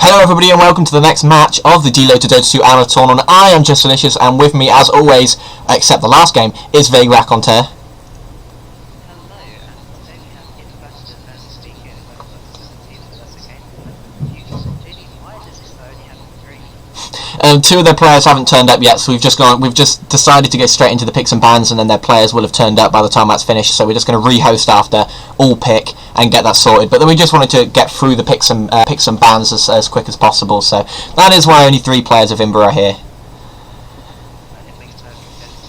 Hello everybody and welcome to the next match of the DelotA DelotA 2 Amateur Tournament. I am Just Delicious and with me as always, except the last game, is Vague Raconteur. Hello, and today we have Imba Battlenet versus DK at level 17, but that's okay. Judy, why does this only have 3? Two of their players haven't turned up yet, so we've just decided to go straight into the picks and bans, and then their players will have turned up by the time that's finished. So we're just going to rehost after all pick and get that sorted. But then we just wanted to get through the picks and bans as quick as possible. So that is why only 3 players of Imba are here. It makes perfect sense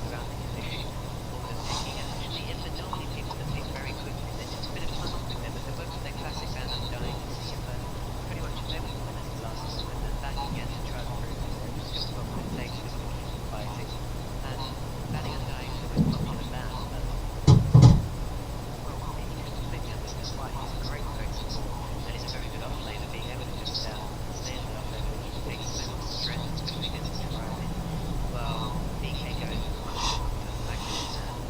around the condition order picking, and actually Imba normally picks the pick very quickly. There's just a bit of time off with them, but they work with their classic band I'm dying to see Imba pretty much play with the winners last time, and then back again to try and prove that they're just going to what it takes to keep fighting. And banning and dying is the most popular band, but well, you can completely understand why. He's a great support, and he's a very good offlaner, being able to just stay in the offlaner when he takes so much strength, especially against his rival. Well, DK goes back to his hand.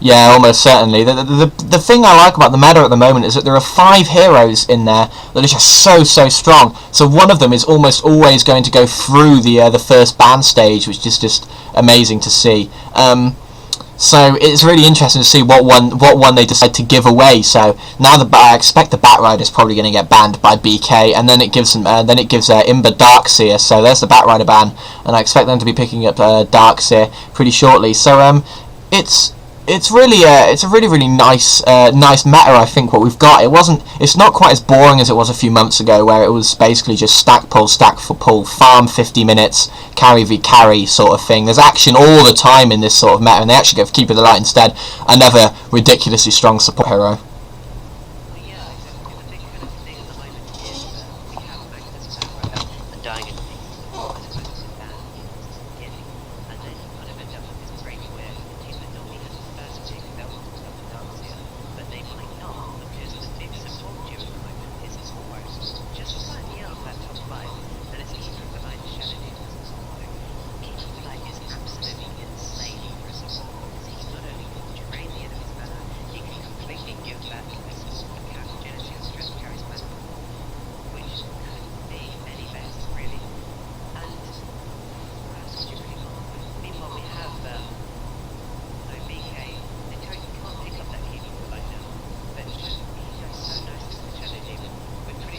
Yeah, almost certainly. The thing I like about the meta at the moment is that there are 5 heroes in there that are just so strong. So one of them is almost always going to go through the first ban stage, which is just amazing to see. So it's really interesting to see what one they decide to give away. So now I expect the Bat Rider is probably going to get banned by BK, and then it gives Imba Darkseer. So there's the Bat Rider ban, and I expect them to be picking up Darkseer pretty shortly. So it's a really nice meta. I think what we've got, it's not quite as boring as it was a few months ago, where it was basically just stack for pull, farm 50 minutes, carry v carry sort of thing. There's action all the time in this sort of meta, and they actually get Keeper of the Light instead, another ridiculously strong support hero.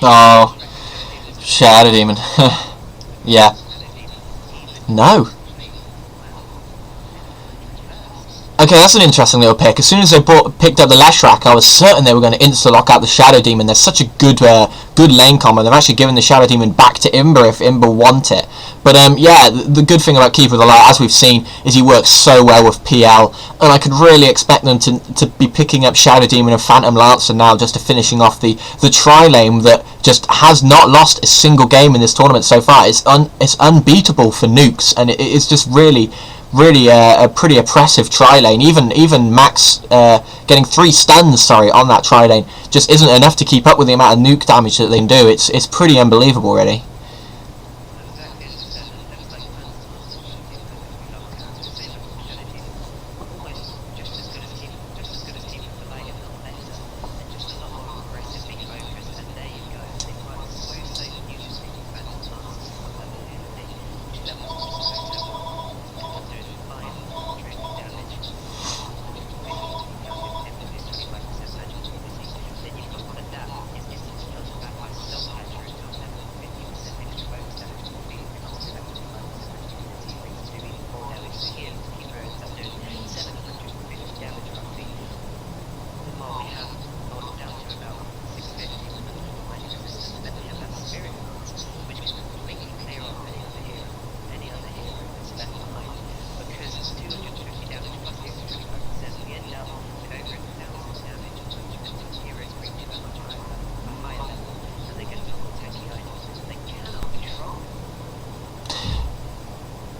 Oh, Shadow Demon. Yeah. No. Okay, that's an interesting little pick. As soon as they picked up the Leshrac, I was certain they were going to insta-lock out the Shadow Demon. They're such a good lane combo. They've actually given the Shadow Demon back to Imba if Imba want it. But yeah, the good thing about Keeper of the Light, as we've seen, is he works so well with PL, and I could really expect them to be picking up Shadow Demon and Phantom Lancer now, just to finishing off the tri-lane that just has not lost a single game in this tournament so far. It's unbeatable for nukes, and it is just really a pretty oppressive tri-lane. Even Max getting 3 stuns on that tri-lane just isn't enough to keep up with the amount of nuke damage that they can do. It's pretty unbelievable, really.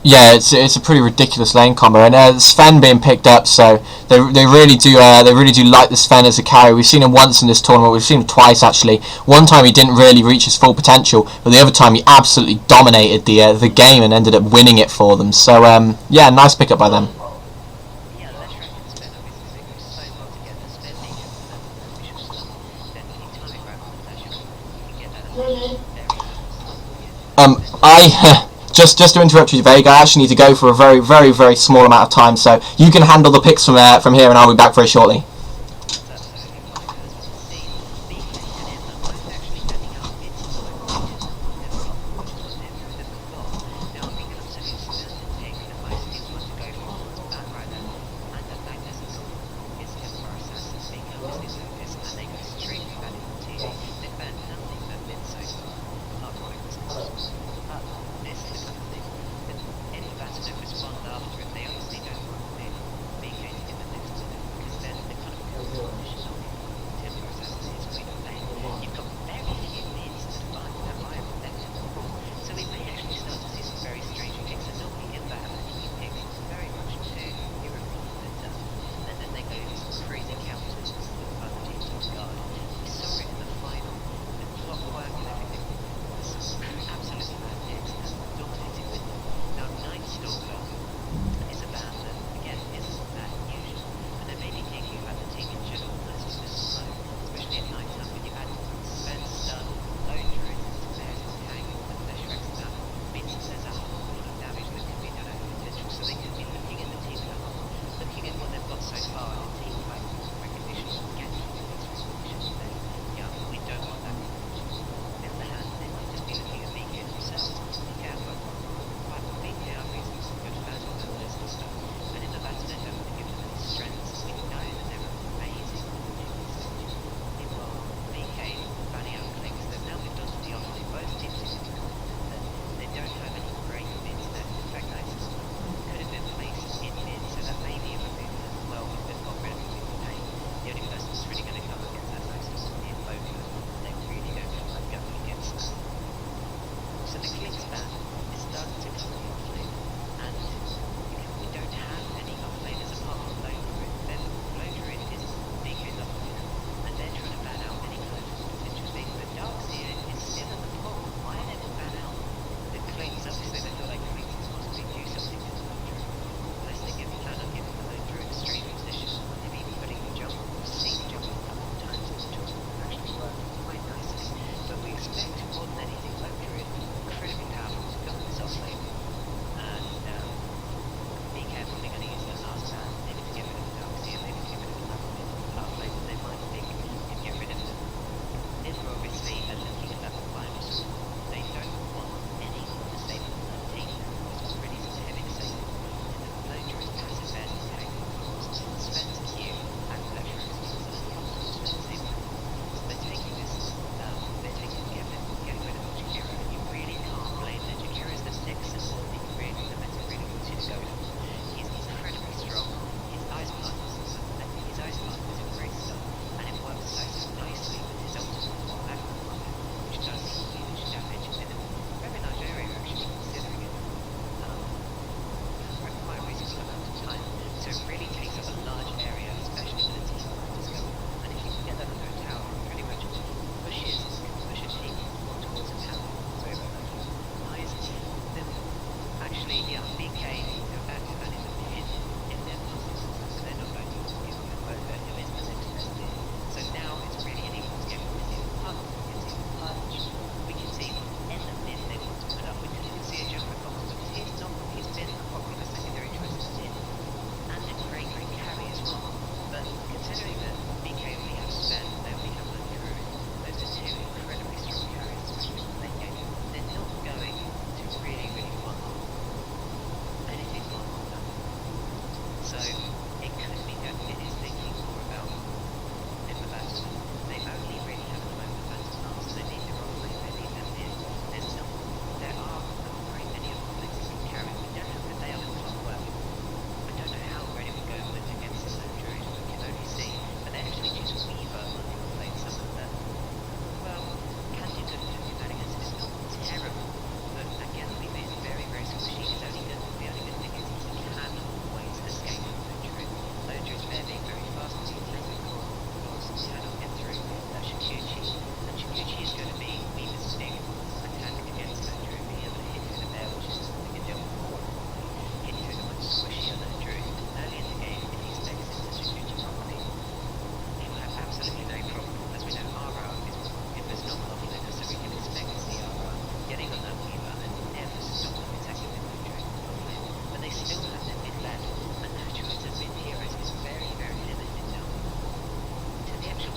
Yeah, it's a pretty ridiculous lane combo, and Sven being picked up, so they really do like the Sven as a carry. We've seen him once in this tournament. We've seen him twice actually. One time he didn't really reach his full potential, but the other time he absolutely dominated the game and ended up winning it for them. So yeah, nice pickup by them. Yeah, Leshrac and Sven obviously they go so well together. Sven being able to I just to interrupt you, Vague. I actually need to go for a very, very, very small amount of time, so you can handle the picks from here, and I'll be back very shortly. That's absolutely fine. As you can see, BK and Imba both actually heading up into the local region and looking forward to what their movers have got. Now, it becomes an extended pick that most people want to go for. Bat Rider and the Magnetic is Templar Assassins being obviously focused, and they go straight for Valuable TV. They've burned nothing but mid so far, apart from Weakness. But this is the kind of thing that any batter that respond after it, they obviously don't want to BK to get the next to them, because then the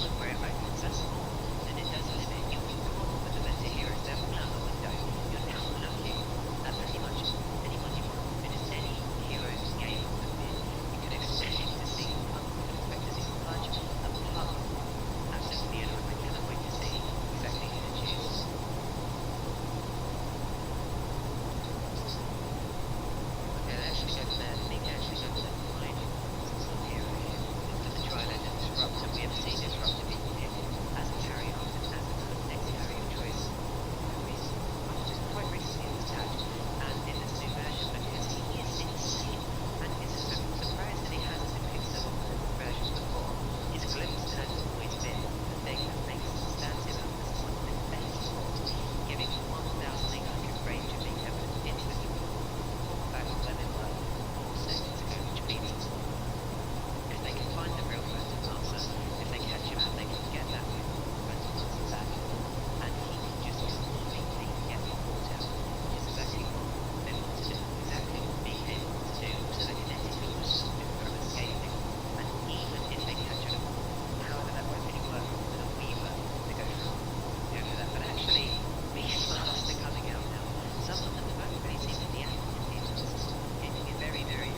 and where it opens us more, then it does limit your pool of the better heroes. They're all out the window. You're now looking at pretty much anyone you want. And it's any hero's game on the mid. You could expect to see Punk, you could expect to see Fudge, a Plum. Absolutely, and I cannot wait to see exactly who to choose. Okay, they actually go for their, they actually go for their final hero here. For the Trident and Disruptor, we have seen Disruptor being picked as a carry after as a next carry of choice. Just quite recently in the patch and in this new version because he is insane and it's a surprise that he hasn't been picked so often in the versions before. His glimpse has always been the thing that makes stands him out as one of the best sports, giving 1,800 range of being able to instantly pull back when they were 4 seconds ago, which means if they can find the real Phantom Lancer, if they catch him out, they can get that Phantom Lancer back, and he can just completely get caught out, which is exactly what they want to do, exactly what being able to do, so the kinetic will stop him from escaping, and even if they catch him, however that won't really work with a Weaver to go for that, but actually, Beast Masks are coming out now, some of them have only really seen the active heroes, getting it very, very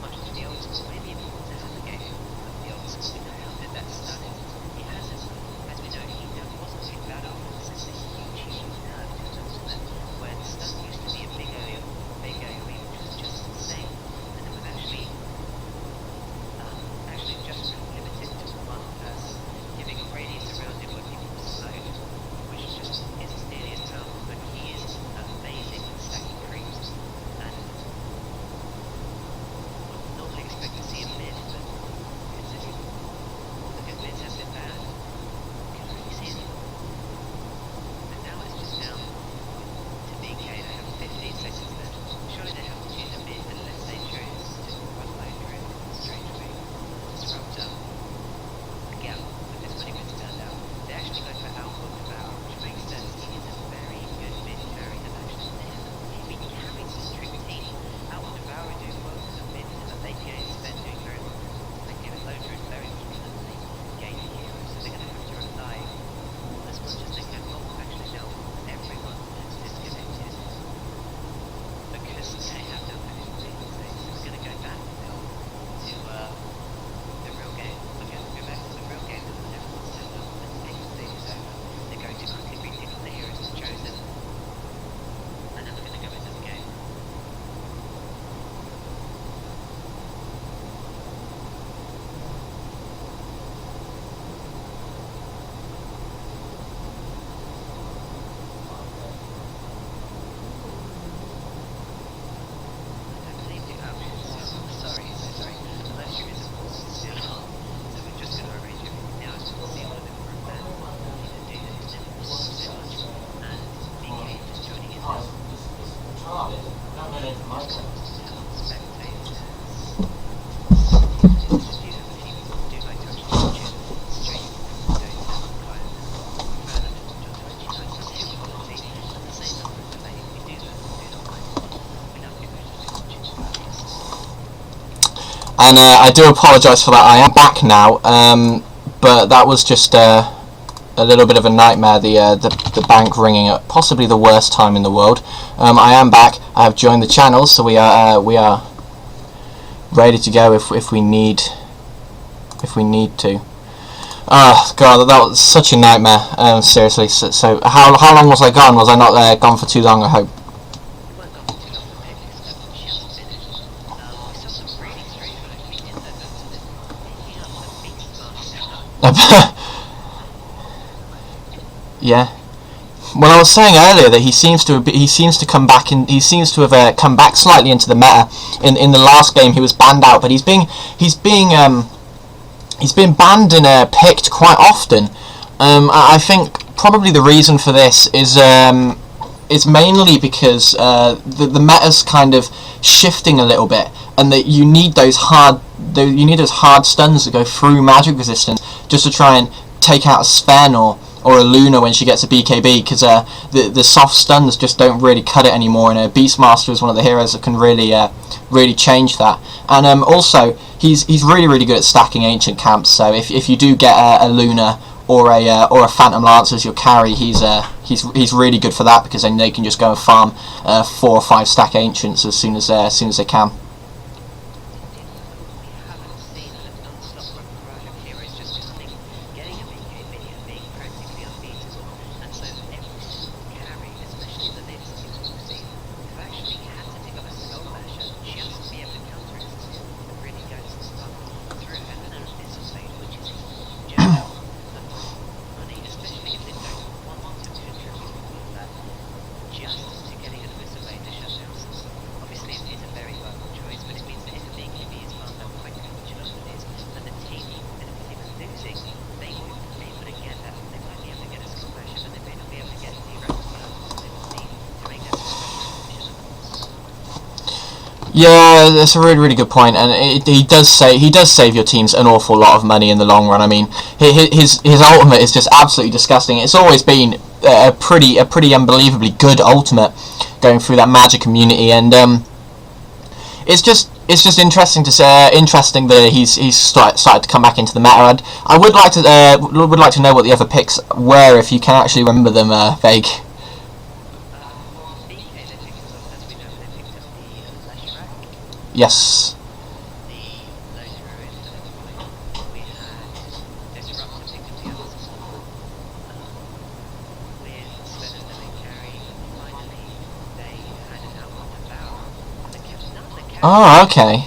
much to the old school, maybe even more to the game of the old school. We know how good that stun is. He hasn't, as we know, he wasn't too bad after this. It's a huge nerve to that when stun used to be a big AoE, which was just insane, and it was actually just limited to one person, giving a radius around him where people were slowed, which just isn't nearly as powerful, but he is amazing at stacking creeps, and would normally expect to see a mid, but considering all the good mids have been bad, we can't really see anyone. And now it's just down to BK, they have 15 seconds left. Surely they have to choose a mid unless they chose to run low through Strange Wing, Disruptor. Again, with this many mids turned out, they actually go for Alpha Devour, which makes sense. He is a very good mid carry and actually been carried since Trick Team. Alpha Devour doing well as a mid and a late game spend doing very well. They give it low through very much better than the game hero, so they're going to have to rely as much as they can. Oh, actually no, everyone has disconnected because they have no actual team. So we're going to go back now to the real game. Okay, we'll go back to the real game and then everyone's turned up and the game stage is over. They're going to quickly repick on the heroes they've chosen and then we're going to go into the game. I believe the options. Sorry. The live stream is of course still on, so we're just going to arrange everything now so we'll see a little bit more of that. One thing to do that is never so much, and BK just joining in now. Spectators. Do you have a few people who do like to actually watch it stream going to quite further to watch on Twitch? I can see quality at the same number of debate. We do not mind. We love people who just watch it for And I do apologise for that. I am back now, but that was just a little bit of a nightmare. The bank ringing at possibly the worst time in the world. I am back. I have joined the channel, so we are ready to go if we need to. Oh god, that was such a nightmare. Seriously. So how long was I gone? Was I not gone for too long? I hope. We weren't gone for too long, but maybe it's just finished. We saw some really strange one actually in there, picking up the Beast Master. Yeah. Well, I was saying earlier that he seems to come back in. He seems to have come back slightly into the meta. In the last game, he was banned out, but he's being banned and picked quite often. I think probably the reason for this is mainly because the meta's kind of shifting a little bit, and that you need those hard stuns that go through magic resistance just to try and take out a Sven or or a Luna when she gets a BKB, because the soft stuns just don't really cut it anymore, and Beastmaster is one of the heroes that can really change that. And also he's really good at stacking ancient camps, so if you do get a Luna or a Phantom Lance as your carry, he's really good for that, because then they can just go and farm 4 or 5 stack ancients as soon as they can. Yeah, that's a really good point, and he does save your teams an awful lot of money in the long run. I mean, his ultimate is just absolutely disgusting. It's always been a pretty unbelievably good ultimate going through that Magic community, and it's just interesting that he's started to come back into the meta. And I would like to know what the other picks were, if you can actually remember them, Vague. Yes. Oh, okay.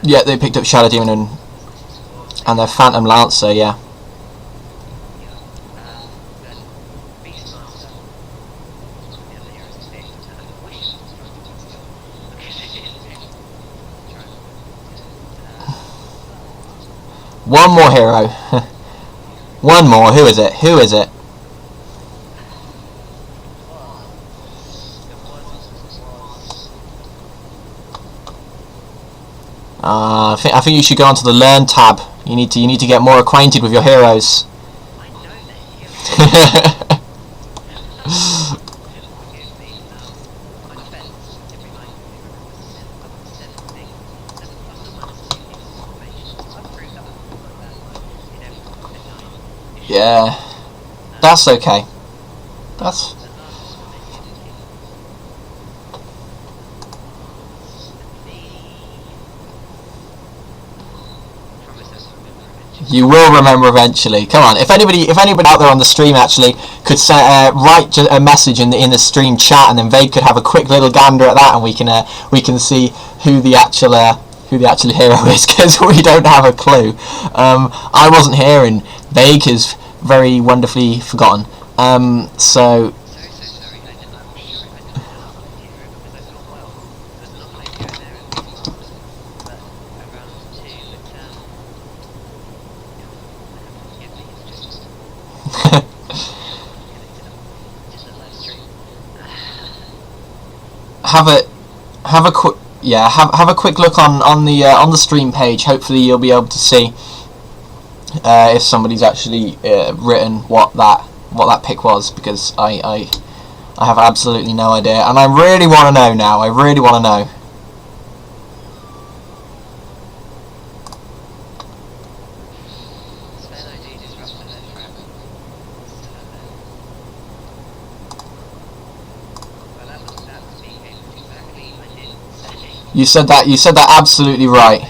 Yeah, they picked up Shadow Demon and their Phantom Lancer, yeah. One more hero. One more. Who is it? Who is it? I think you should go onto the Learn tab. You need to get more acquainted with your heroes. Yeah, that's okay. That's. You will remember eventually. Come on, if anybody out there on the stream actually could write a message in the stream chat, and then Vague could have a quick little gander at that, and we can see who the actual hero is, because we don't have a clue. I wasn't here, and Vague is very wonderfully forgotten. So. Have a quick look on the stream page. Hopefully you'll be able to see if somebody's actually written what that pick was, because I have absolutely no idea, and I really want to know now. I really want to know. You said that absolutely right.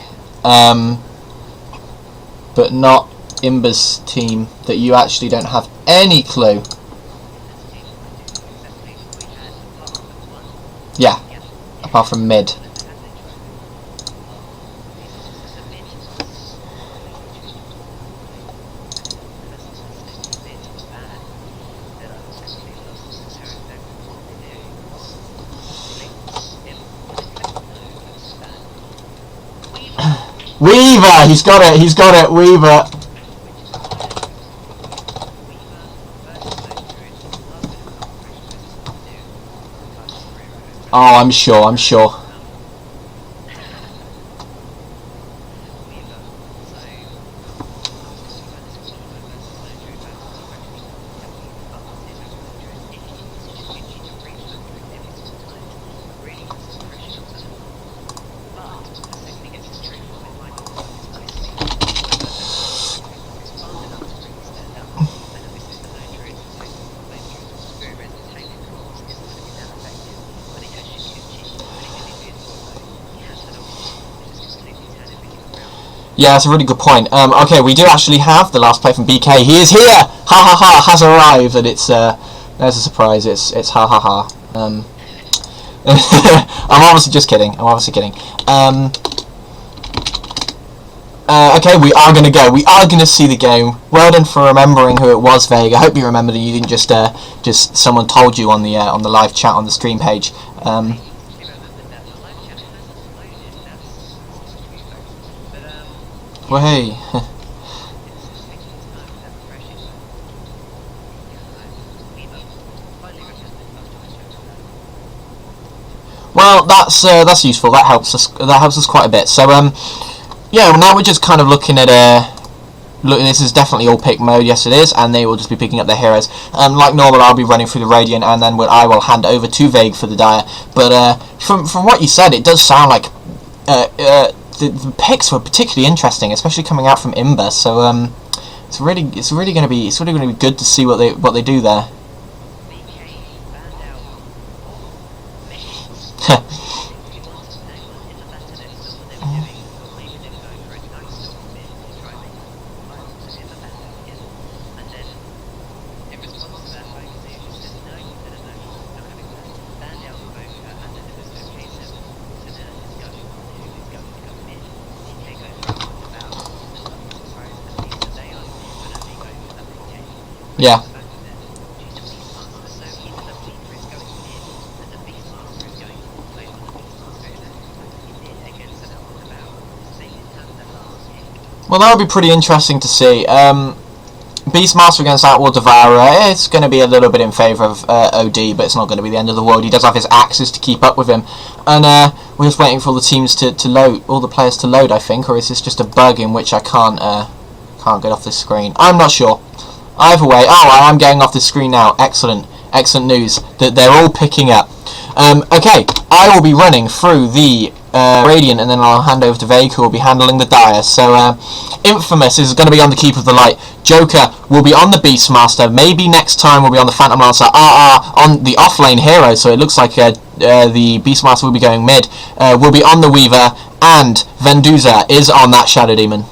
But not Imba's team, that you actually don't have any clue. Yeah, apart from mid. Weaver! He's got it, Weaver! Oh, I'm sure. Yeah, that's a really good point. Okay, we do actually have the last play from BK. He is here! Ha ha ha! Has arrived, and it's there's a surprise. It's ha ha ha. I'm obviously just kidding. Okay, we are gonna go. We are gonna see the game. Well done for remembering who it was, Vague. I hope you remembered and you didn't just someone told you on the live chat on the stream page. Well, hey. Well, that's useful. That helps us. That helps us quite a bit. So yeah. Well, now we're just kind of looking at Look, this is definitely all pick mode. Yes, it is, and they will just be picking up their heroes. Like normal, I'll be running through the Radiant, and then I will hand over to Vague for the Dire. But from what you said, it does sound like the picks were particularly interesting, especially coming out from Imba. So it's really going to be good to see what they do there. Yeah. Well, that would be pretty interesting to see. Beastmaster against Outward Devourer, it's going to be a little bit in favour of OD, but it's not going to be the end of the world. He does have his axes to keep up with him. And we're just waiting for all the teams to load, all the players to load, I think, or is this just a bug in which I can't get off this screen? I'm not sure. Either way, oh, I am getting off the screen now. Excellent news that they're all picking up. Okay, I will be running through the Radiant, and then I'll hand over to Vague, who will be handling the Dire. So, Infamous is going to be on the Keep of the Light. Joker will be on the Beastmaster. Maybe next time we'll be on the Phantom Lancer. On the off-lane hero. So it looks like the Beastmaster will be going mid. Will be on the Weaver, and Venduza is on that Shadow Demon.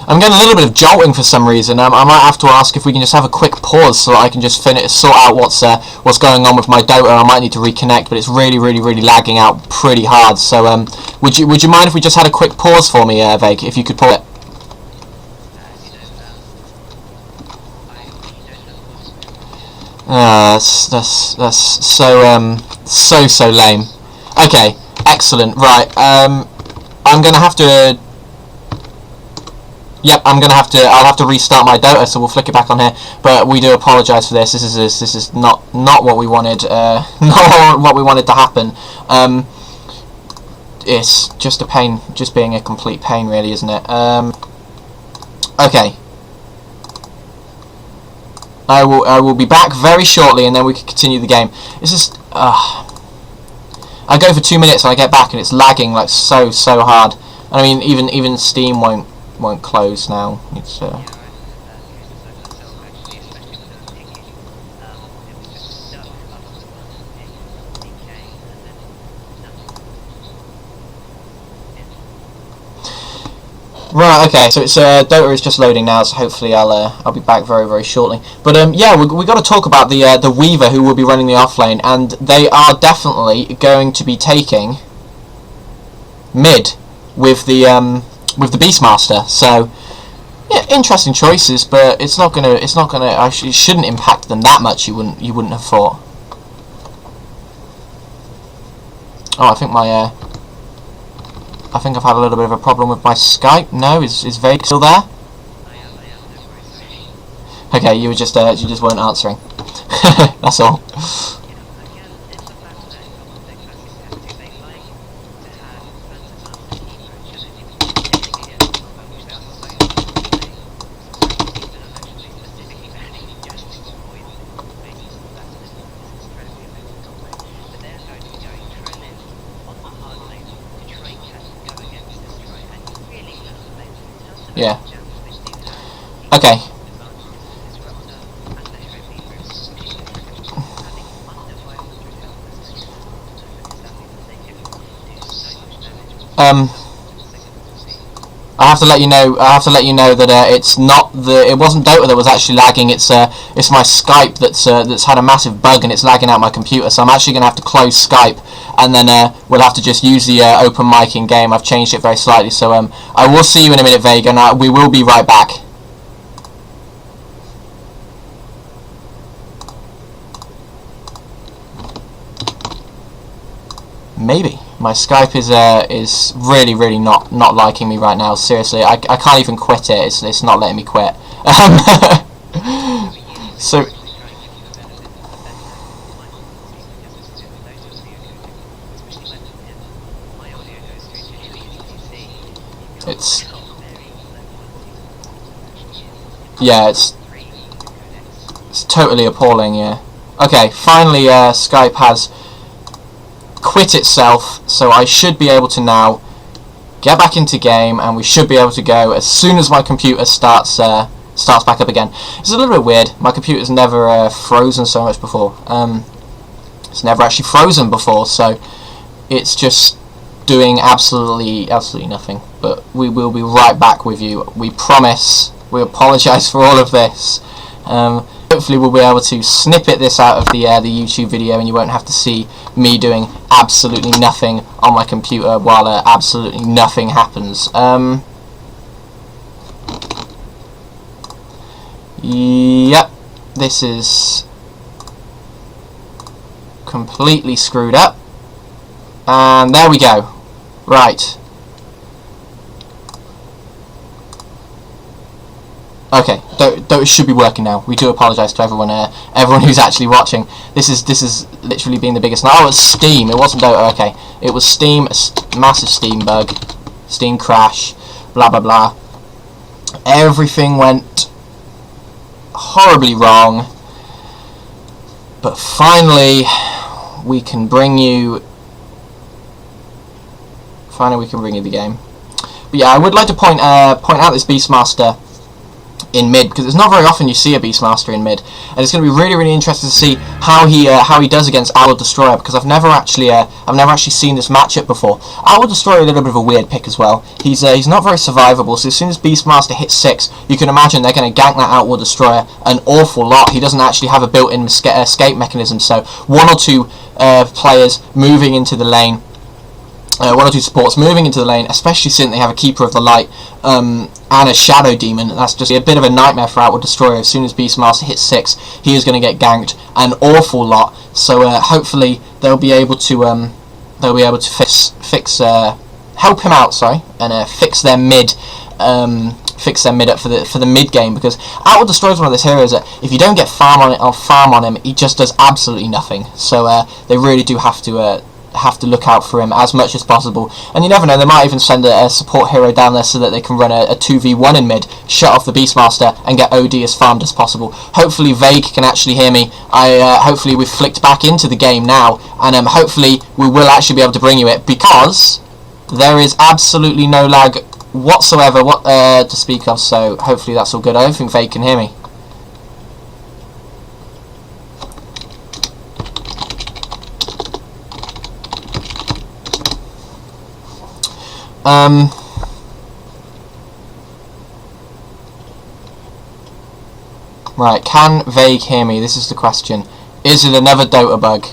I'm getting a little bit of jolting for some reason. I might have to ask if we can just have a quick pause so that I can just sort out what's going on with my DelotA. I might need to reconnect, but it's really lagging out pretty hard. So would you mind if we just had a quick pause for me, Vague, if you could pause it? That's so lame. Okay, excellent. Right, I'm gonna have to. Yep, I'll have to restart my DelotA, so we'll flick it back on here. But we do apologise for this. This is not what we wanted. Not what we wanted to happen. it's just a pain, just being a complete pain, really, isn't it? Okay. I will be back very shortly, and then we can continue the game. It's just I go for 2 minutes and I get back and it's lagging like so hard. I mean, even Steam won't close now. It's Right, okay, so it's DelotA is just loading now, so hopefully I'll be back very shortly. But yeah, we got to talk about the Weaver who will be running the offlane, and they are definitely going to be taking mid with the Beastmaster. So yeah, interesting choices, but it shouldn't impact them that much. You wouldn't have thought. Oh, I think I've had a little bit of a problem with my Skype. No, is Vague still there? Okay, you just weren't answering. That's all. Yeah. Okay. I have to let you know. That it wasn't DelotA that was actually lagging. It's my Skype that's had a massive bug and it's lagging out my computer. So I'm actually going to have to close Skype, and then we'll have to just use the open mic in game. I've changed it very slightly. So I will see you in a minute, Vega, and we will be right back. Maybe my Skype is really not liking me right now. Seriously, I can't even quit it. It's not letting me quit. So it's totally appalling. Yeah. Okay, finally Skype has quit itself, so I should be able to now get back into game, and we should be able to go as soon as my computer starts back up again. It's a little bit weird. My computer's never frozen so much before. It's never actually frozen before, so it's just doing absolutely nothing. But we will be right back with you. We promise. We apologise for all of this. Hopefully we'll be able to snippet this out of the YouTube video, and you won't have to see me doing absolutely nothing on my computer while absolutely nothing happens. Yep, this is completely screwed up, and there we go. Right. Okay, DelotA should be working now. We do apologise to everyone who's actually watching. This is literally being the biggest. Oh, it's Steam. It wasn't DelotA. Okay, it was Steam. A massive Steam bug, Steam crash, blah blah blah. Everything went horribly wrong, but finally we can bring you. Finally, we can bring you the game. But yeah, I would like to point out this Beastmaster in mid, because it's not very often you see a Beastmaster in mid, and it's going to be really interesting to see how he does against Our Destroyer, because I've never actually seen this matchup before. Our Destroyer a little bit of a weird pick as well. He's not very survivable, so as soon as Beastmaster hits 6, you can imagine they're going to gank that Outward Destroyer an awful lot. He doesn't actually have a built-in escape mechanism, so one or two players moving into the lane. One or two supports moving into the lane, especially since they have a Keeper of the Light and a Shadow Demon. That's just a bit of a nightmare for Outward Destroyer. As soon as Beastmaster hits 6, he is going to get ganked an awful lot. So hopefully they'll be able to help him out, and fix their mid. Fix their mid up for the mid game, because Outward Destroyer is one of those heroes that if you don't get farm on him, he just does absolutely nothing. So they really do have to have to look out for him as much as possible. And you never know, they might even send a support hero down there so that they can run a 2v1 in mid, shut off the Beastmaster, and get OD as farmed as possible. Hopefully Vague can actually hear me. Hopefully we've flicked back into the game now, and hopefully we will actually be able to bring you it, because there is absolutely no lag whatsoever to speak of, so hopefully that's all good. I don't think Vague can hear me. Right, can Vague hear me? This is the question. Is it another DelotA bug?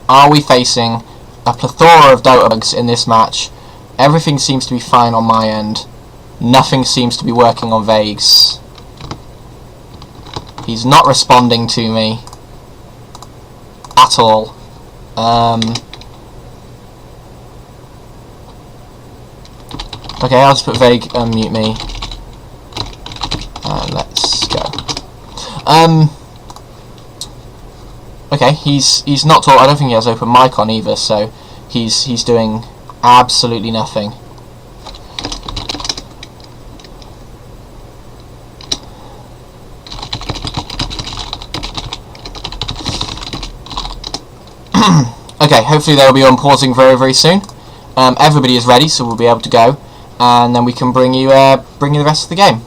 Are we facing a plethora of DelotA bugs in this match? Everything seems to be fine on my end. Nothing seems to be working on Vague's. He's not responding to me at all. Okay, I'll just put Vague, unmute me. And let's go. Okay, he's not talking. I don't think he has open mic on either, so he's doing absolutely nothing. Okay, hopefully they'll be unpausing very, very soon. Everybody is ready, so we'll be able to go, and then we can bring you the rest of the game.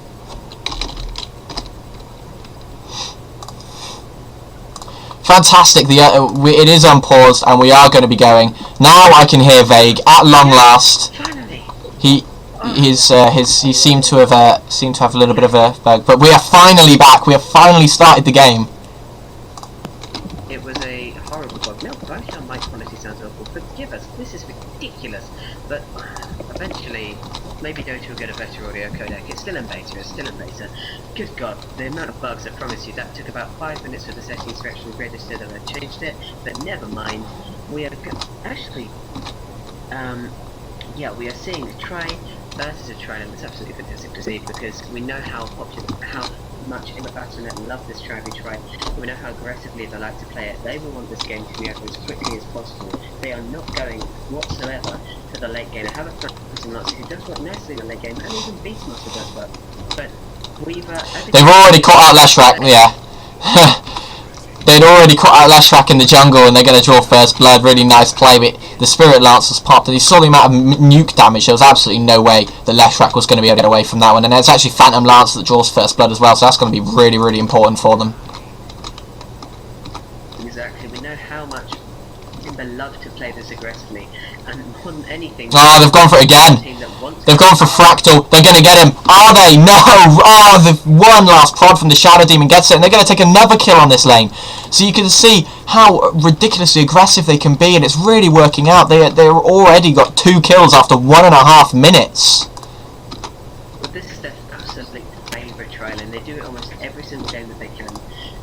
Fantastic! It is unpaused, and we are going to be going now. I can hear Vague at long last. Finally. He seemed to have a little bit of a bug, but we are finally back. We have finally started the game. It was a horrible bug. No, actually our mic quality sounds awful. Forgive us, this is ridiculous. But eventually, maybe DelotA will get a better audio codec. It's still in beta, Good God, the amount of bugs, I promise you, that took about 5 minutes for the settings to actually register that I changed it, but never mind. We are actually, yeah, we are seeing a try versus a try, and it's absolutely fantastic to see, because we know how much Imba Battlenet love this try. We know how aggressively they like to play it. They will want this game to be over as quickly as possible. They are not going whatsoever to the late game. I have a friend Lancer who does work nicely in the late game, and even Beastmaster does work. But we've they've already caught out Leshrac, yeah. They'd already caught out Leshrac in the jungle, and they're going to draw first blood. Really nice play, but the Spirit Lance was popped, and he saw the amount of nuke damage. There was absolutely no way that Leshrac was going to be able to get away from that one. And it's actually Phantom Lance that draws first blood as well, so that's going to be really, really important for them. Exactly. We know how much Imba love to play this aggressively, and more than anything... Oh, they've gone for it again. They've gone for Fractal. They're going to get him. Are they? No! Oh, the one last prod from the Shadow Demon gets it, and they're going to take another kill on this lane. So you can see how ridiculously aggressive they can be, and it's really working out. They've already got 2 kills after 1.5 minutes. Well, this is their absolute favourite trial, and they do it almost every single game that they can.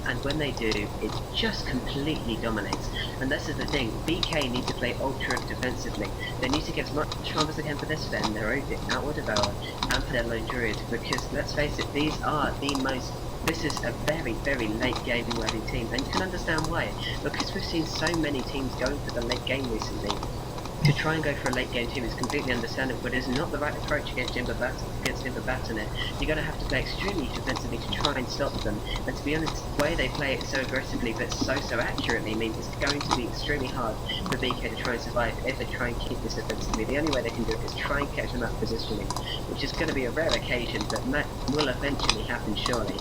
And when they do, it just completely dominates. And this is the thing, BK need to play ultra defensively. They need to get as much time as they can for this then, their own Outward Devourer, and for their Lone Druid, because let's face it, these are the most... This is a very, very late game worthy team, and you can understand why. Because we've seen so many teams going for the late game recently. To try and go for a late game team is completely understandable, but it's not the right approach against Imba Battlenet. You're going to have to play extremely defensively to try and stop them. And to be honest, the way they play it so aggressively but so accurately means it's going to be extremely hard for BK to try and survive if they try and keep this defensively. The only way they can do it is try and catch them out positioning, which is going to be a rare occasion, but that will eventually happen surely.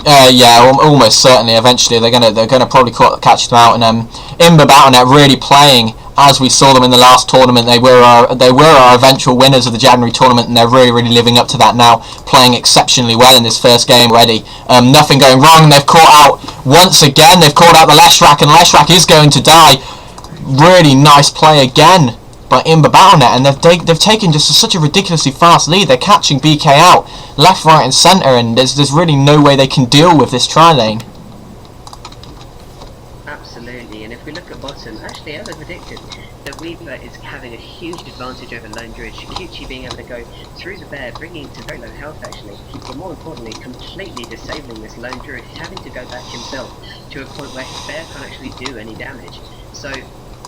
Yeah, almost certainly. Eventually, they're gonna probably catch them out. And Imba Battlenet really playing as we saw them in the last tournament. They were our eventual winners of the January tournament, and they're really living up to that now. Playing exceptionally well in this first game already. Nothing going wrong. They've caught out once again. They've caught out the Leshrac, and Leshrac is going to die. Really nice play again by Imba Battlenet, and they've taken just such a ridiculously fast lead. They're catching BK out left, right and centre, and there's really no way they can deal with this tri lane. Absolutely, and if we look at bottom, actually as I predicted, the Weaver is having a huge advantage over Lone Druid. Shikuchi being able to go through the bear, bringing it to very low health actually, but more importantly, completely disabling this Lone Druid, having to go back himself to a point where his bear can't actually do any damage. So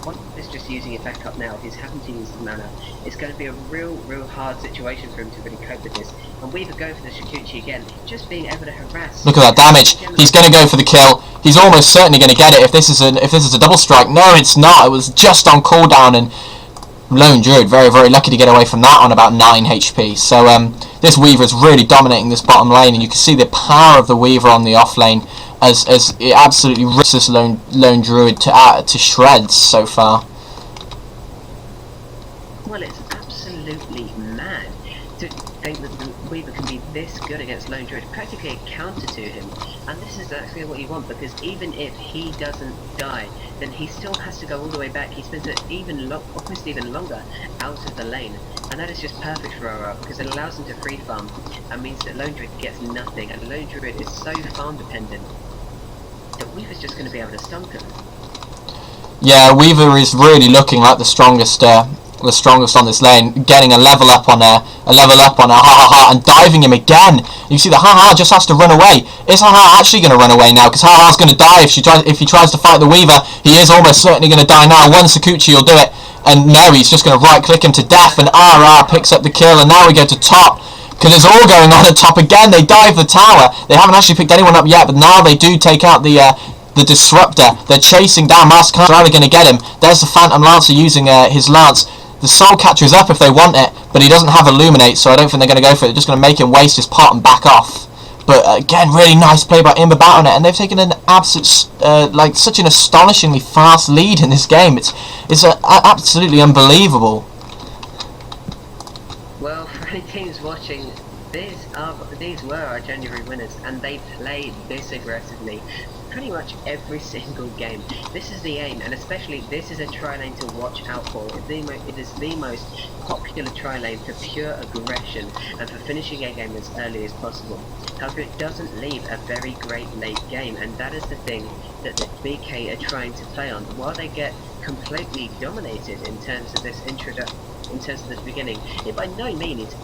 one is just using it back up now. He's having to use the mana. It's going to be a real hard situation for him to really cope with this. And Weaver going for the Shikuchi again, just being able to harass. Look at that damage. He's going to go for the kill. He's almost certainly going to get it if this is a double strike. No, it's not. It was just on cooldown, and Lone Druid very lucky to get away from that on about 9 HP. So this Weaver is really dominating this bottom lane, and you can see the power of the Weaver on the off lane as it absolutely rips this Lone Druid to shreds so far. Well, it's absolutely mad to think that the Weaver can be this good against Lone Druid, practically a counter to him. And this is actually what you want, because even if he doesn't die, then he still has to go all the way back. He spends it almost even longer out of the lane, and that is just perfect for Aurora, because it allows him to free farm and means that Lone Druid gets nothing, and Lone Druid is so farm dependent that Weaver's just going to be able to stomp him. Yeah, Weaver is really looking like the strongest on this lane, getting a level up on her, and diving him again. You see that Ha just has to run away. Is Ha actually going to run away now? Because Ha's going to die if he tries to fight the Weaver. He is almost certainly going to die now. One Sakuchi will do it, and no, he's just going to right click him to death, and picks up the kill, and now we go to top. Because it's all going on at top again. They dive the tower. They haven't actually picked anyone up yet, but now they do take out the Disruptor. They're chasing down Mastercard. They're going to get him. There's the Phantom Lancer using his lance. The Soul Catcher is up if they want it, but he doesn't have Illuminate, so I don't think they're going to go for it. They're just going to make him waste his pot and back off. But again, really nice play by Imba Battlenet, and they've taken an absolute, such an astonishingly fast lead in this game. It's absolutely unbelievable. Well, for any teams watching, these were our January winners, and they played this aggressively pretty much every single game. This is the aim, and especially this is a tri-lane to watch out for. It is the most popular tri-lane for pure aggression and for finishing a game as early as possible. However, it doesn't leave a very great late game, and that is the thing that the BK are trying to play on. While they get completely dominated in terms of this beginning, it by no means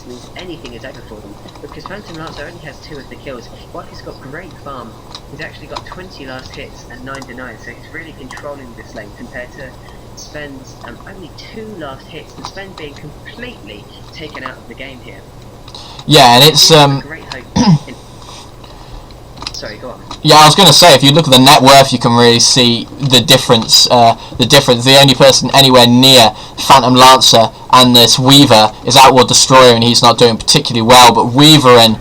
means anything is over for them, because Phantom Lancer only has 2 of the kills, while he's got great farm. He's actually got 20 last hits and 9 denied, so he's really controlling this lane compared to Sven's only 2 last hits, and Sven being completely taken out of the game here. Yeah, and it's great hope. Sorry, go on. Yeah, I was going to say, if you look at the net worth, you can really see the difference. The only person anywhere near Phantom Lancer and this Weaver is Outward Destroyer, and he's not doing particularly well. But Weaver and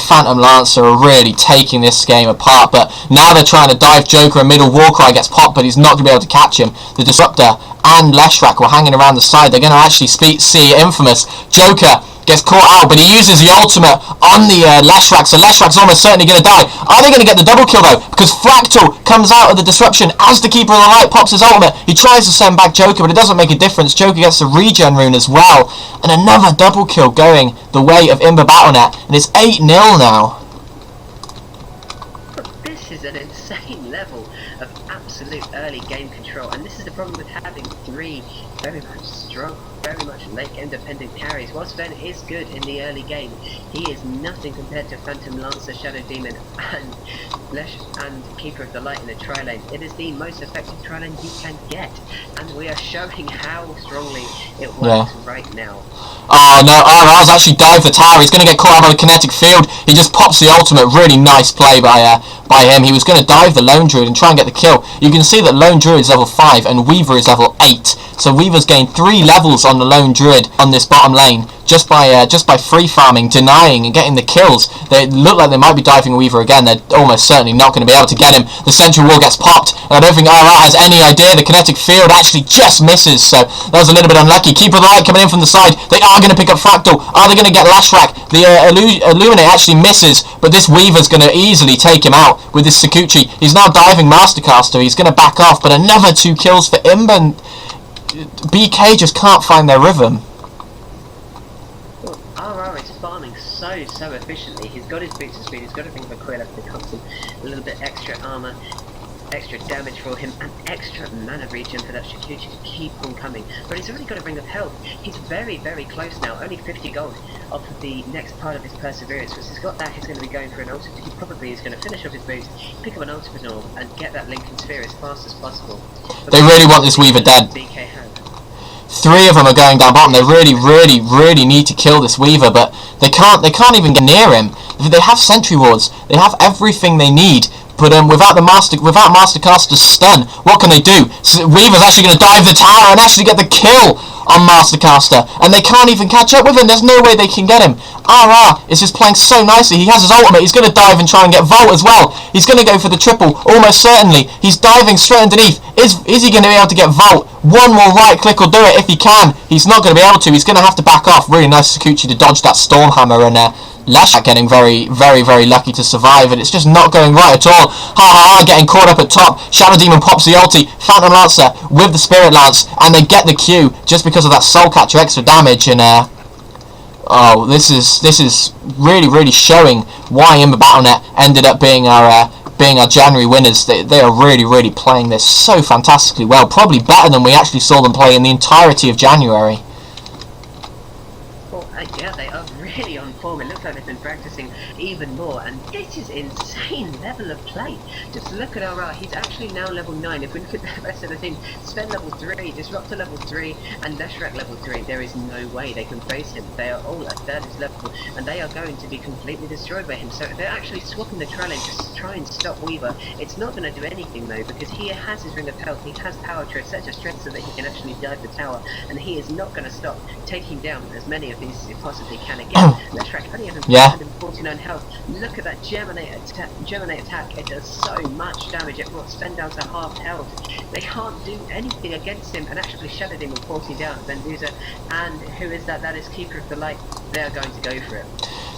Phantom Lancer are really taking this game apart. But now they're trying to dive Joker, and middle Warcry gets popped, but he's not going to be able to catch him. The Disruptor and Leshrac were hanging around the side. They're going to actually see Infamous. Joker gets caught out, but he uses the ultimate on the Leshrac, so Leshrac's almost certainly going to die. Are they going to get the double kill though? Because Fractal comes out of the disruption as the Keeper of the Light pops his ultimate. He tries to send back Joker, but it doesn't make a difference. Joker gets the regen rune as well, and another double kill going the way of Imba Battlenet, and it's 8-0 now. This is an insane level of absolute early game control, and this is the problem with having 3 very much strong, very much late game dependent carries. While Sven is good in the early game, he is nothing compared to Phantom Lancer, Shadow Demon, and Keeper of the Light in a tri-lane. It is the most effective tri-lane you can get, and we are showing how strongly it works right now. Oh no, RR's actually dived the tower. He's going to get caught out by the kinetic field. He just pops the ultimate. Really nice play by him. He was going to dive the Lone Druid and try and get the kill. You can see that Lone Druid is level 5 and Weaver is level 8. So Weaver's gained 3 levels on the Lone Druid on this bottom lane just by free farming, denying and getting the kills. They look like they might be diving Weaver again. They're almost certainly not going to be able to get him. The central wall gets popped, and I don't think RR has any idea. The kinetic field actually just misses, so that was a little bit unlucky. Keeper of the Light coming in from the side. They are going to pick up Fractal. Are they going to get Leshrac? The Illuminate actually misses, but this Weaver's going to easily take him out with this Sakuchi. He's now diving Mastercaster. He's going to back off, but another 2 kills for Imba. BK just can't find their rhythm. Well, RR is farming so efficiently. He's got his boots of speed, he's got a thing for Quill that costs him a little bit extra armor. extra damage for him, and extra mana regen for that Shikuchi to keep on coming. But he's already got a ring of health. He's very, very close now, only 50 gold off of the next part of his Perseverance. Once he's got that, he's going to be going for an ultimate. He probably is going to finish off his moves, pick up an ultimate orb, and get that Lincoln Sphere as fast as possible. But They really want this Weaver dead. BK has. 3 of them are going down bottom. They really, really, really need to kill this Weaver, but they can't even get near him. They have sentry wards. They have everything they need. But without Mastercaster's stun, what can they do? So Weaver's actually going to dive the tower and actually get the kill on Mastercaster, and they can't even catch up with him. There's no way they can get him. RR is just playing so nicely. He has his ultimate. He's going to dive and try and get Volt as well. He's going to go for the triple, almost certainly. He's diving straight underneath. Is he going to be able to get Volt? One more right click will do it if he can. He's not going to be able to. He's going to have to back off. Really nice Sakuchi to dodge that Stormhammer, and Lashak getting very, very, very lucky to survive, and it's just not going right at all. Getting caught up at top. Shadow Demon pops the ulti. Phantom Lancer with the Spirit Lance, and they get the Q just because of that Soul Catcher extra damage. And oh, this is really, really showing why Imba Battlenet ended up being our January winners. They are really, really playing this so fantastically well. Probably better than we actually saw them play in the entirety of January. Well, yeah, they are really on form. It looks like they've been practicing even more, and this is insane level of play. Just look at RR, he's actually now level 9. If we look at the rest of the team, Sven level 3, Disruptor level 3, and Leshrak level 3, there is no way they can face him. They are all at that level, and they are going to be completely destroyed by him. So they're actually swapping the challenge to try and stop Weaver. It's not going to do anything though, because he has his Ring of Health, he has power to such a strength so that he can actually dive the tower, and he is not going to stop taking down as many of these as he possibly can again. Leshrak only has 149 health. Look at that Germinate attack. It does so much damage. It brought Sven down to half health. They can't do anything against him, and actually Shadow Demon 40 down. Benduza, and who is that? That is Keeper of the Light. They are going to go for it.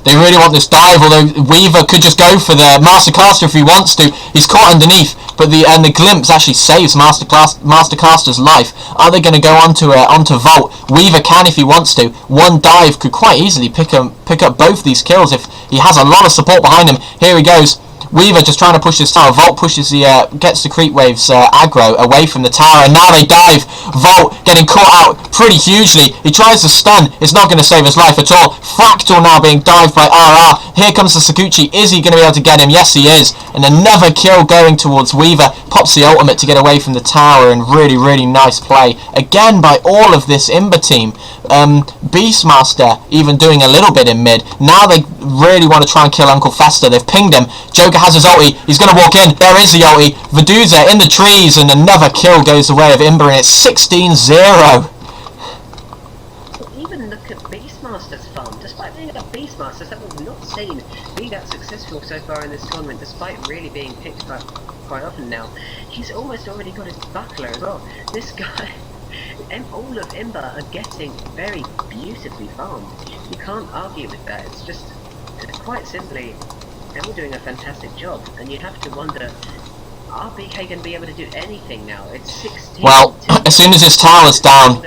They really want this dive, although Weaver could just go for the Mastercaster if he wants to. He's caught underneath, but the glimpse actually saves Mastercaster's life. Are they going to go onto Volt? Weaver can if he wants to. One dive could quite easily pick up both these kills if he has a lot of support behind him. Here he goes. Weaver just trying to push this tower. Volt pushes gets the creep waves aggro away from the tower, and now they dive. Volt getting caught out pretty hugely. He tries to stun. It's not going to save his life at all. Fractal now being dived by RR. Here comes the Sakuchi. Is he going to be able to get him? Yes, he is. And another kill going towards Weaver. Pops the ultimate to get away from the tower, and really, really nice play again by all of this Imba team. Beastmaster even doing a little bit in mid. Now they really want to try and kill Uncle Fester. They've pinged him. Joker has his ulti. He's going to walk in. There is the ulti. Veduza in the trees, and another kill goes the way of Imba, and it's 16-0. Even look at Beastmaster's farm. Despite being a Beastmaster, that we've not seen be that successful so far in this tournament, despite really being picked up quite often now. He's almost already got his buckler as well. This guy... And all of Imba are getting very beautifully farmed. You can't argue with that. It's just quite simply they're all doing a fantastic job, and you have to wonder, are BK going to be able to do anything now? It's 16. Well, as soon as his tower's down,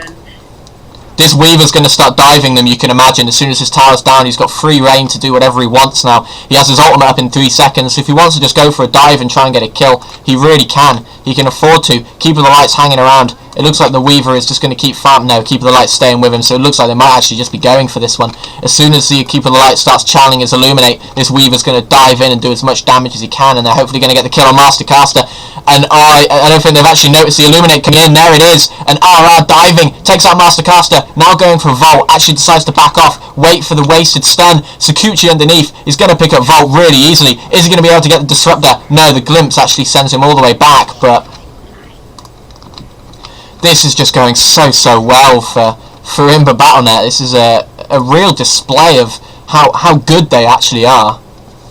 this Weaver's going to start diving them, you can imagine. As soon as his tower's down, he's got free reign to do whatever he wants now. He has his ultimate up in 3 seconds. If he wants to just go for a dive and try and get a kill, he really can. He can afford to. Keeper of the Light's hanging around. It looks like the Weaver is just going to keep farming. No, Keeper of the Light's staying with him, so it looks like they might actually just be going for this one. As soon as the Keeper of the Light starts channeling his Illuminate, this Weaver's going to dive in and do as much damage as he can, and they're hopefully going to get the kill on Mastercaster. And I don't think they've actually noticed the Illuminate coming in. There it is. And RR diving, takes out Mastercaster, now going for Volt, actually decides to back off, wait for the wasted stun. Sakuchi underneath, he's going to pick up Volt really easily. Is he going to be able to get the Disruptor? No, the glimpse actually sends him all the way back, but this is just going so well for Imba Battlenet. This is a real display of how good they actually are.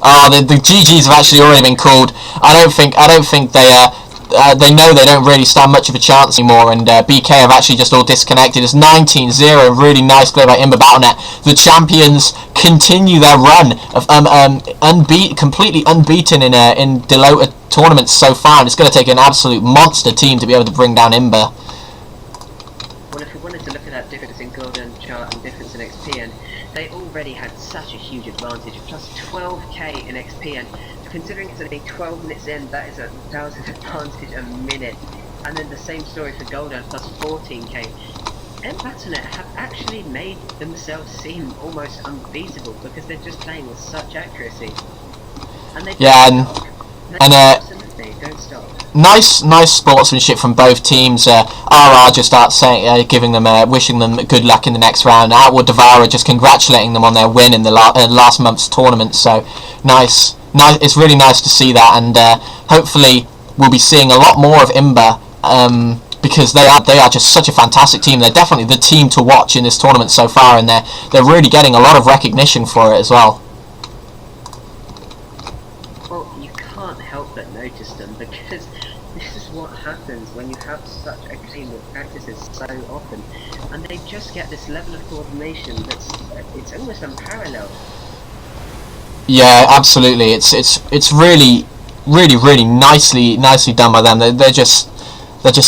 The GGs have actually already been called. I don't think they know they don't really stand much of a chance anymore, and BK have actually just all disconnected. It's 19-0, really nice play by Imba Battlenet. The champions continue their run of completely unbeaten in DelotA tournaments so far, and it's going to take an absolute monster team to be able to bring down Imba. Well, if we wanted to look at that difference in golden chart and difference in XP, and they already had such a huge advantage, plus 12k in XP and considering it's only 12 minutes in, that is 1,000 advantage a minute. And then the same story for Golden, plus 14k. Imba Battlenet have actually made themselves seem almost unbeatable because they're just playing with such accuracy. And they don't stop. Absolutely, don't stop. Nice sportsmanship from both teams. RR just starts saying, giving them, wishing them good luck in the next round. Outward Devourer just congratulating them on their win in the last month's tournament. So nice. It's really nice to see that, and hopefully we'll be seeing a lot more of Imba. Because they are just such a fantastic team. They're definitely the team to watch in this tournament so far, and they're really getting a lot of recognition for it as well. Well, you can't help but notice them, because this is what happens when you have such a team that practices so often, and they just get this level of coordination it's almost unparalleled. Yeah, absolutely. It's really nicely done by them. They're just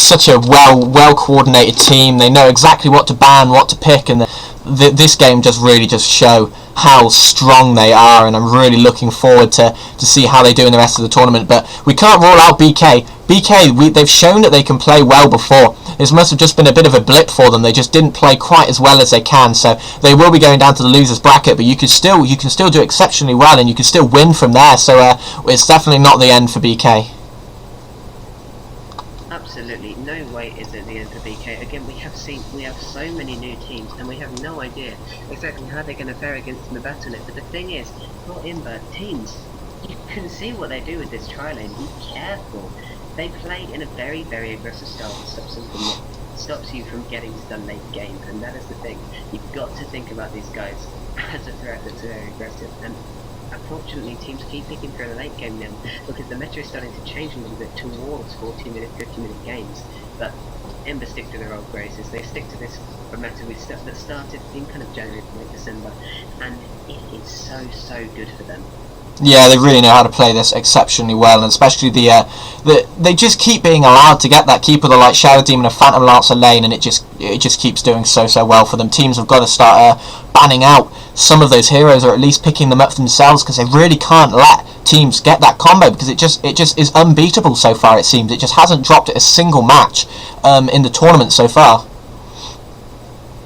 such a well coordinated team. They know exactly what to ban, what to pick, and this game really show how strong they are. And I'm really looking forward to see how they do in the rest of the tournament. But we can't rule out BK. They've shown that they can play well before. This must have just been a bit of a blip for them. They just didn't play quite as well as they can. So they will be going down to the losers bracket. But you can still do exceptionally well, and you can still win from there. So it's definitely not the end for BK. Absolutely, no way is it the end for BK. Again, we have so many new teams, and we have no idea exactly how they're going to fare against the Battlenet. But the thing is, for Imba teams, you can see what they do with this tri-lane. Be careful. They play in a very aggressive style that stops you from getting to the late game, and that is the thing. You've got to think about these guys as a threat that's very aggressive. And unfortunately, teams keep picking for the late game now, because the meta is starting to change a little bit towards 40-minute, 50-minute games. But Imba stick to their old graces. They stick to this meta that started in kind of January to late December, and it is so good for them. Yeah, they really know how to play this exceptionally well, and especially they just keep being allowed to get that keeper, the like Shadow Demon and Phantom Lancer lane, and it just keeps doing so well for them. Teams have got to start banning out some of those heroes, or at least picking them up themselves, because they really can't let teams get that combo, because it just is unbeatable so far. It seems it just hasn't dropped a single match in the tournament so far.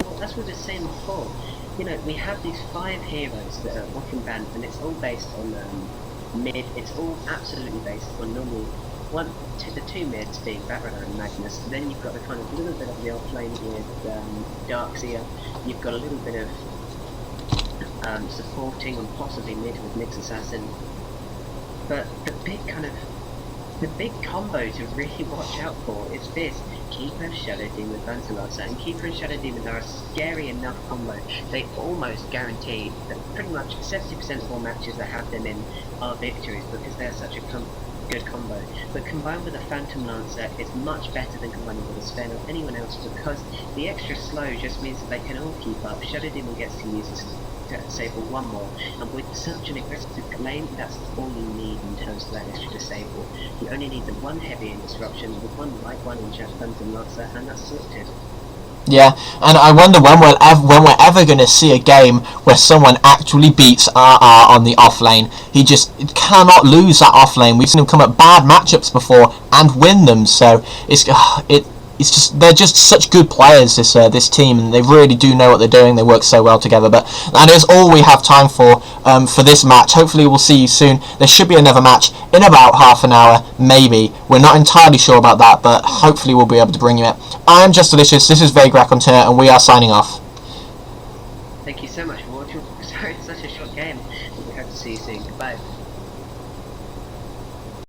Well, that's what I was saying before. You know, we have these 5 heroes that are often banned, and it's all based on mid. It's all absolutely based on normal the two mids being Battlenet and Magnus. Then you've got the kind of little bit of the offlane with Darkseer. You've got a little bit of supporting and possibly mid with Nyx Assassin. But the big combo to really watch out for is this Keeper, Shadow Demon, Phantom Lancer, and Keeper and Shadow Demon are a scary enough combo. They almost guarantee that pretty much 70% of all matches that have them in are victories, because they're such a good combo. But combined with a Phantom Lancer is much better than combining with a Sven or anyone else, because the extra slow just means that they can all keep up. Shadow Demon gets to use his disable one more, and with such an aggressive lane, that's all you need in terms of that extra disable. You only need the one heavy in disruption with one light one in Phantom Lancer, and that's sorted. Yeah, and I wonder when we're ever going to see a game where someone actually beats RR on the offlane. He just cannot lose that offlane. We've seen him come at bad matchups before and win them. So it's just they're just such good players, this team, and they really do know what they're doing. They work so well together. But that is all we have time for this match. Hopefully we'll see you soon. There should be another match in about half an hour, maybe. We're not entirely sure about that, but hopefully we'll be able to bring you it. I am Just Delicious. This is Vagraconteur, and we are signing off. Thank you so much for watching. Sorry, it's such a short game. We hope to see you soon. Goodbye.